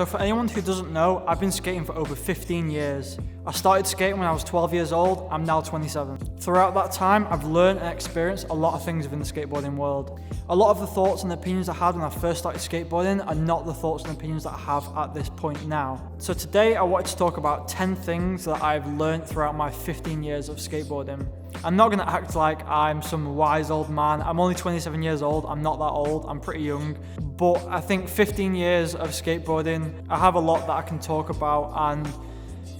So for anyone who doesn't know, I've been skating for over 15 years. I started skating when I was 12 years old, I'm now 27. Throughout that time, I've learned and experienced a lot of things within the skateboarding world. A lot of the thoughts and opinions I had when I first started skateboarding are not the thoughts and opinions that I have at this point now. So today I wanted to talk about 10 things that I've learned throughout my 15 years of skateboarding. I'm not gonna act like I'm some wise old man. I'm only 27 years old, I'm not that old, I'm pretty young. But I think 15 years of skateboarding, I have a lot that I can talk about and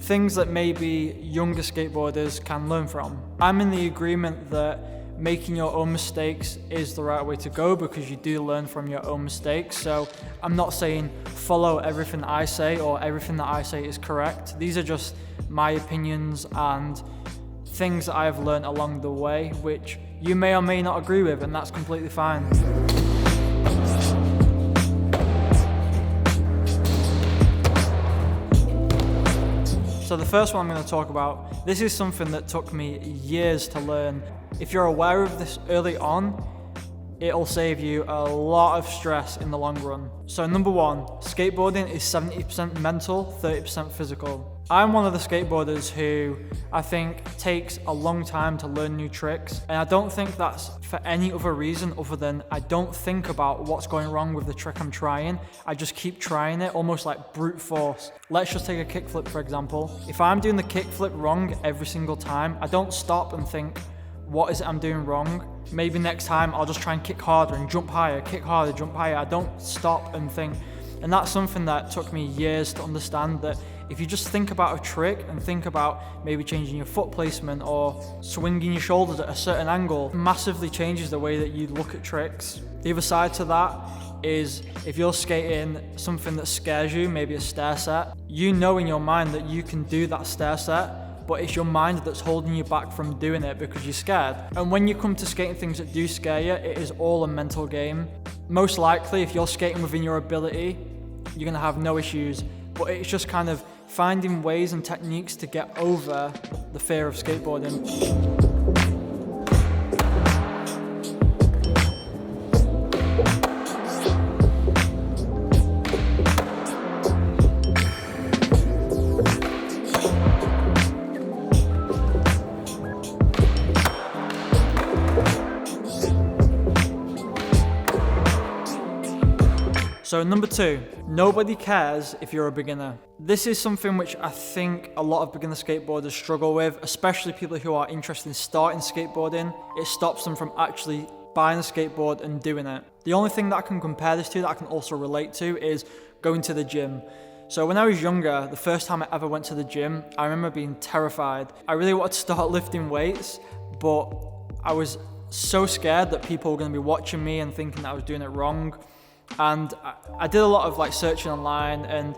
things that maybe younger skateboarders can learn from. I'm in the agreement that making your own mistakes is the right way to go because you do learn from your own mistakes. So I'm not saying follow everything I say or everything that I say is correct. These are just my opinions and things that I have learned along the way, which you may or may not agree with, and that's completely fine. So the first one I'm going to talk about, this is something that took me years to learn. If you're aware of this early on, it'll save you a lot of stress in the long run. So number one, skateboarding is 70% mental, 30% physical. I'm one of the skateboarders who I think takes a long time to learn new tricks, and I don't think that's for any other reason other than I don't think about what's going wrong with the trick I'm trying. I just keep trying it, almost like brute force. Let's just take a kickflip for example. If I'm doing the kickflip wrong every single time, I don't stop and think, what is it I'm doing wrong? Maybe next time I'll just try and kick harder and jump higher, kick harder, jump higher. I don't stop and think. And that's something that took me years to understand, that if you just think about a trick and think about maybe changing your foot placement or swinging your shoulders at a certain angle, massively changes the way that you look at tricks. The other side to that is if you're skating something that scares you, maybe a stair set, you know in your mind that you can do that stair set, but it's your mind that's holding you back from doing it because you're scared. And when you come to skating things that do scare you, it is all a mental game. Most likely, if you're skating within your ability, you're gonna have no issues, but it's just kind of finding ways and techniques to get over the fear of skateboarding. So number two, nobody cares if you're a beginner. This is something which I think a lot of beginner skateboarders struggle with, especially people who are interested in starting skateboarding. It stops them from actually buying a skateboard and doing it. The only thing that I can compare this to, that I can also relate to, is going to the gym. So when I was younger, the first time I ever went to the gym, I remember being terrified. I really wanted to start lifting weights, but I was so scared that people were going to be watching me and thinking that I was doing it wrong. And I did a lot of searching online, and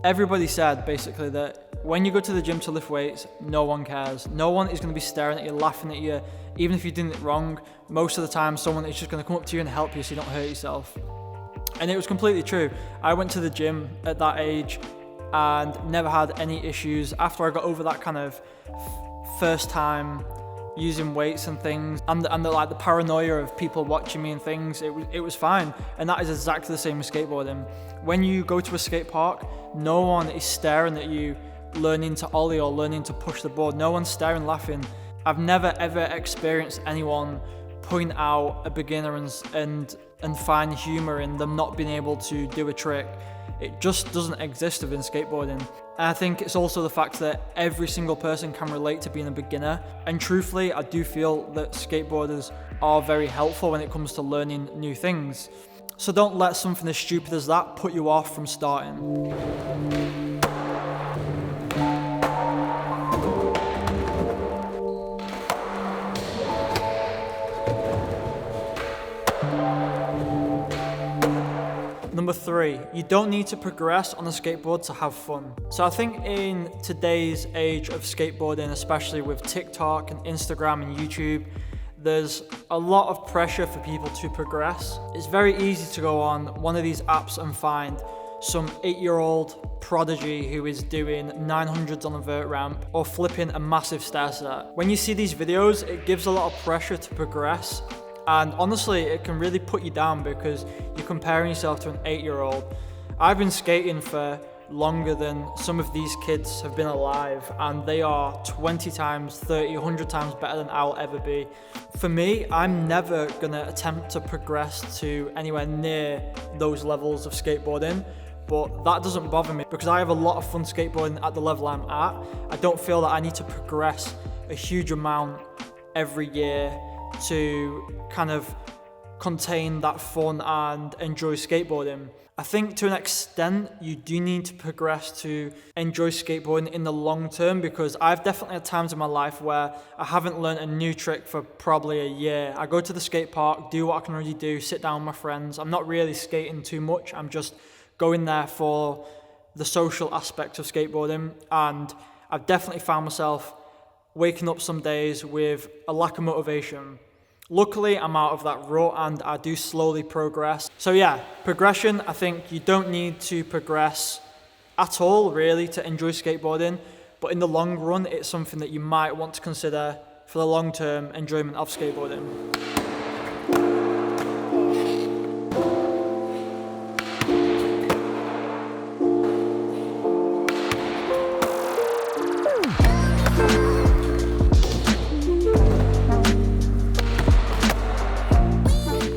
everybody said basically that when you go to the gym to lift weights, no one cares. No one is going to be staring at you, laughing at you, even if you're doing it wrong. Most of the time, someone is just going to come up to you and help you so you don't hurt yourself. And it was completely true. I went to the gym at that age and never had any issues. After I got over that kind of first time using weights and things, and the paranoia of people watching me and things, it was fine. And that is exactly the same with skateboarding. When you go to a skate park, no one is staring at you learning to ollie or learning to push the board. No one's staring, laughing. I've never ever experienced anyone point out a beginner and find humor in them not being able to do a trick. It just doesn't exist within skateboarding. And I think it's also the fact that every single person can relate to being a beginner. And truthfully, I do feel that skateboarders are very helpful when it comes to learning new things. So don't let something as stupid as that put you off from starting. Number three, you don't need to progress on a skateboard to have fun. So I think in today's age of skateboarding, especially with TikTok and Instagram and YouTube, there's a lot of pressure for people to progress. It's very easy to go on one of these apps and find some 8-year-old prodigy who is doing 900s on a vert ramp or flipping a massive stair set. When you see these videos, it gives a lot of pressure to progress. And honestly, it can really put you down because you're comparing yourself to an 8-year-old. I've been skating for longer than some of these kids have been alive, and they are 20 times, 30, 100 times better than I'll ever be. For me, I'm never gonna attempt to progress to anywhere near those levels of skateboarding, but that doesn't bother me because I have a lot of fun skateboarding at the level I'm at. I don't feel that I need to progress a huge amount every year to kind of contain that fun and enjoy skateboarding. I think to an extent you do need to progress to enjoy skateboarding in the long term, because I've definitely had times in my life where I haven't learned a new trick for probably a year. I go to the skate park, do what I can already do, sit down with my friends. I'm not really skating too much. I'm just going there for the social aspect of skateboarding, and I've definitely found myself waking up some days with a lack of motivation. Luckily, I'm out of that rut and I do slowly progress. So yeah, progression, I think you don't need to progress at all really to enjoy skateboarding, but in the long run, it's something that you might want to consider for the long-term enjoyment of skateboarding.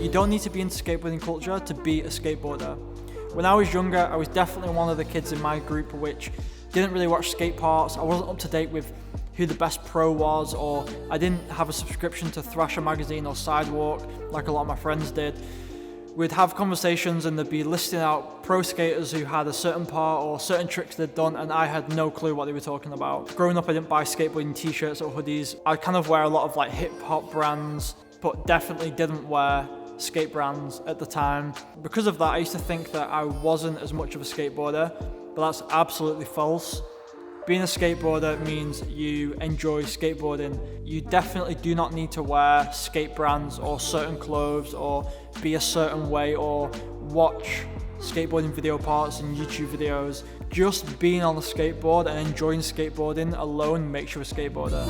You don't need to be into skateboarding culture to be a skateboarder. When I was younger, I was definitely one of the kids in my group which didn't really watch skate parks. I wasn't up to date with who the best pro was, or I didn't have a subscription to Thrasher magazine or Sidewalk like a lot of my friends did. We'd have conversations and they'd be listing out pro skaters who had a certain part or certain tricks they'd done, and I had no clue what they were talking about. Growing up, I didn't buy skateboarding t-shirts or hoodies. I kind of wear a lot of like hip hop brands, but definitely didn't wear skate brands at the time. Because of that, I used to think that I wasn't as much of a skateboarder, but that's absolutely false. Being a skateboarder means you enjoy skateboarding. You definitely do not need to wear skate brands or certain clothes or be a certain way or watch skateboarding video parts and YouTube videos. Just being on a skateboard and enjoying skateboarding alone makes you a skateboarder.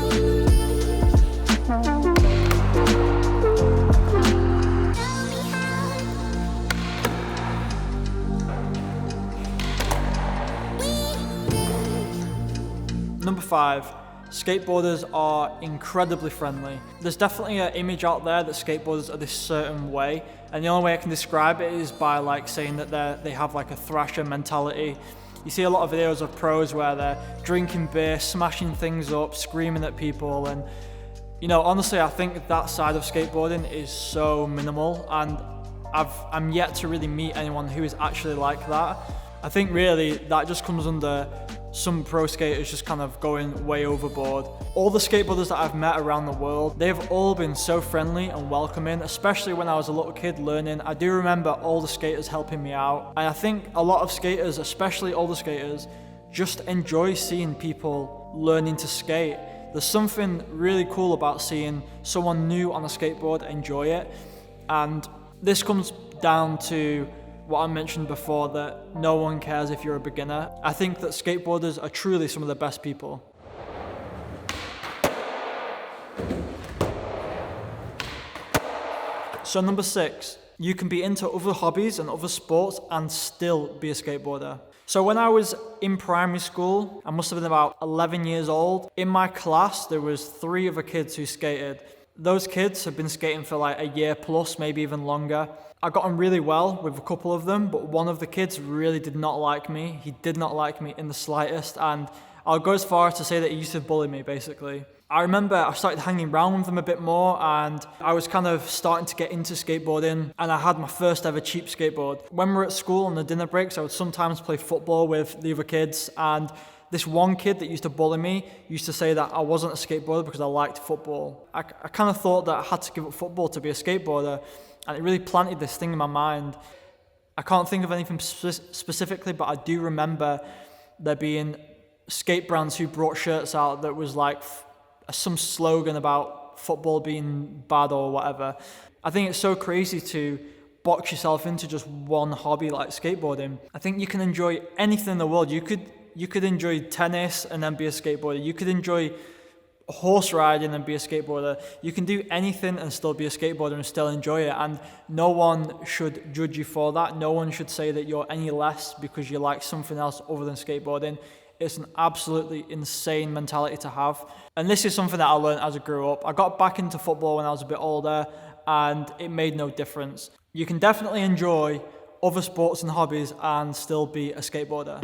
Number 5, skateboarders are incredibly friendly. There's definitely an image out there that skateboarders are this certain way, and the only way I can describe it is by like saying that they have like a thrasher mentality. You see a lot of videos of pros where they're drinking beer, smashing things up, screaming at people, and you know, honestly, I think that side of skateboarding is so minimal, and I'm yet to really meet anyone who is actually like that. I think really that just comes under some pro skaters just kind of going way overboard. All the skateboarders that I've met around the world, they've all been so friendly and welcoming, especially when I was a little kid learning. I do remember all the skaters helping me out, and I think a lot of skaters, especially older skaters, just enjoy seeing people learning to skate. There's something really cool about seeing someone new on a skateboard enjoy it, and this comes down to what I mentioned before, that no one cares if you're a beginner. I think that skateboarders are truly some of the best people. So number 6, you can be into other hobbies and other sports and still be a skateboarder. So when I was in primary school, I must have been about 11 years old. In my class, there was 3 other kids who skated. Those kids have been skating for like a year plus, maybe even longer. I got on really well with a couple of them, but one of the kids really did not like me. He did not like me in the slightest, and I'll go as far as to say that he used to bully me, basically. I remember I started hanging around with them a bit more, and I was kind of starting to get into skateboarding, and I had my first ever cheap skateboard. When we were at school on the dinner breaks, I would sometimes play football with the other kids, and this one kid that used to bully me used to say that I wasn't a skateboarder because I liked football. I kind of thought that I had to give up football to be a skateboarder, and it really planted this thing in my mind. I can't think of anything specifically, but I do remember there being skate brands who brought shirts out that was like some slogan about football being bad or whatever. I think it's so crazy to box yourself into just one hobby like skateboarding. I think you can enjoy anything in the world. You could enjoy tennis and then be a skateboarder. You could enjoy horse riding and be a skateboarder. You can do anything and still be a skateboarder and still enjoy it, and no one should judge you for that. No one should say that you're any less because you like something else other than skateboarding. It's an absolutely insane mentality to have, and this is something that I learned as I grew up. I got back into football when I was a bit older, and it made no difference. You can definitely enjoy other sports and hobbies and still be a skateboarder.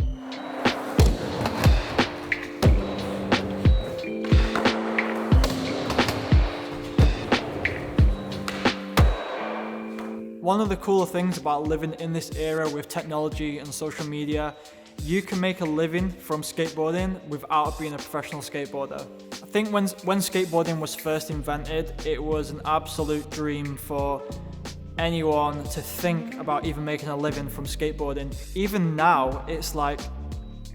One of the cooler things about living in this era with technology and social media, you can make a living from skateboarding without being a professional skateboarder. I think when skateboarding was first invented, it was an absolute dream for anyone to think about even making a living from skateboarding. Even now, it's like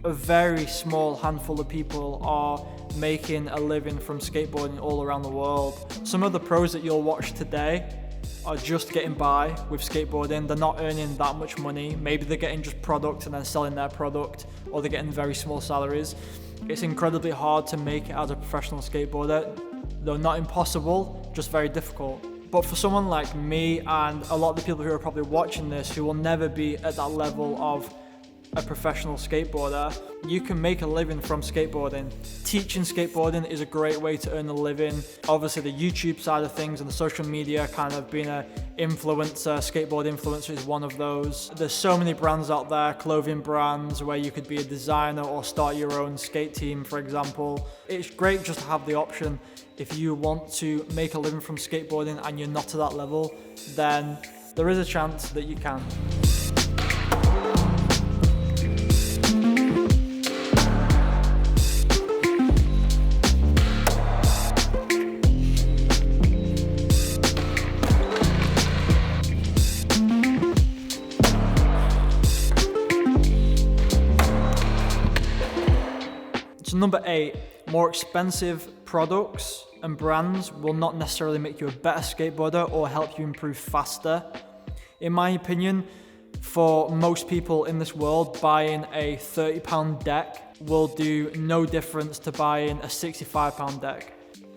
a very small handful of people are making a living from skateboarding all around the world. Some of the pros that you'll watch today are just getting by with skateboarding. They're not earning that much money. Maybe they're getting just product and then selling their product, or they're getting very small salaries. It's incredibly hard to make it as a professional skateboarder. Though not impossible, just very difficult. But for someone like me and a lot of the people who are probably watching this who will never be at that level of a professional skateboarder, you can make a living from skateboarding. Teaching skateboarding is a great way to earn a living. Obviously the YouTube side of things and the social media, kind of being an influencer, skateboard influencer is one of those. There's so many brands out there, clothing brands, where you could be a designer or start your own skate team, for example. It's great just to have the option. If you want to make a living from skateboarding and you're not to that level, then there is a chance that you can. So number 8, more expensive products and brands will not necessarily make you a better skateboarder or help you improve faster. In my opinion, for most people in this world, buying a £30 deck will do no difference to buying a £65 deck.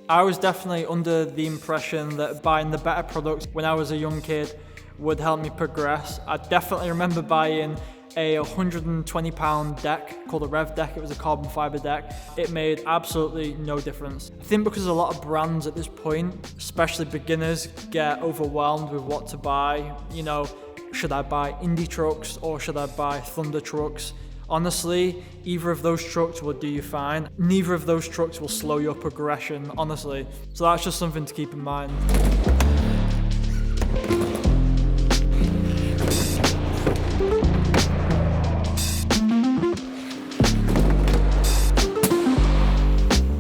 I was definitely under the impression that buying the better products when I was a young kid would help me progress. I definitely remember buying a £120 deck called a Rev deck. It was a carbon fiber deck. It made absolutely no difference. I think because a lot of brands at this point, especially beginners, get overwhelmed with what to buy. You know, should I buy indie trucks or should I buy Thunder trucks? Honestly, either of those trucks will do you fine. Neither of those trucks will slow your progression, honestly. So that's just something to keep in mind.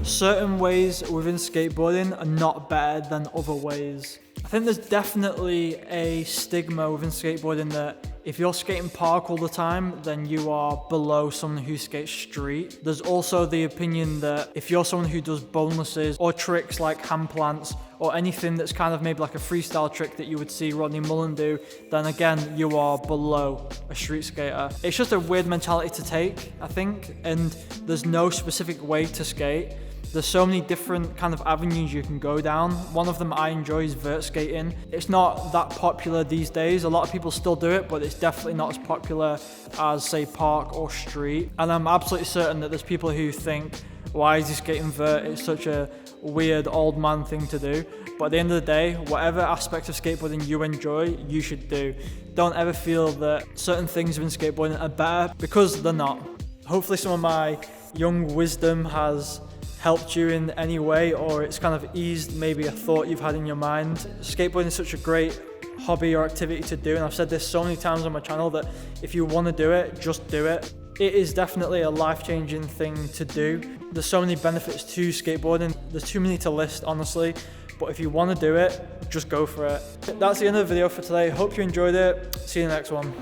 Certain ways within skateboarding are not better than other ways. I think there's definitely a stigma within skateboarding that if you're skating park all the time, then you are below someone who skates street. There's also the opinion that if you're someone who does bonuses or tricks like hand plants or anything that's kind of maybe like a freestyle trick that you would see Rodney Mullen do, then again, you are below a street skater. It's just a weird mentality to take, I think, and there's no specific way to skate. There's so many different kind of avenues you can go down. One of them I enjoy is vert skating. It's not that popular these days. A lot of people still do it, but it's definitely not as popular as, say, park or street. And I'm absolutely certain that there's people who think, why is he skating vert? It's such a weird old man thing to do. But at the end of the day, whatever aspect of skateboarding you enjoy, you should do. Don't ever feel that certain things within skateboarding are better, because they're not. Hopefully some of my young wisdom has helped you in any way, or it's kind of eased maybe a thought you've had in your mind. Skateboarding is such a great hobby or activity to do, and I've said this so many times on my channel that if you want to do it, just do it. It is definitely a life-changing thing to do. There's so many benefits to skateboarding. There's too many to list, honestly, but if you want to do it, just go for it. That's the end of the video for today. Hope you enjoyed it. See you in the next one.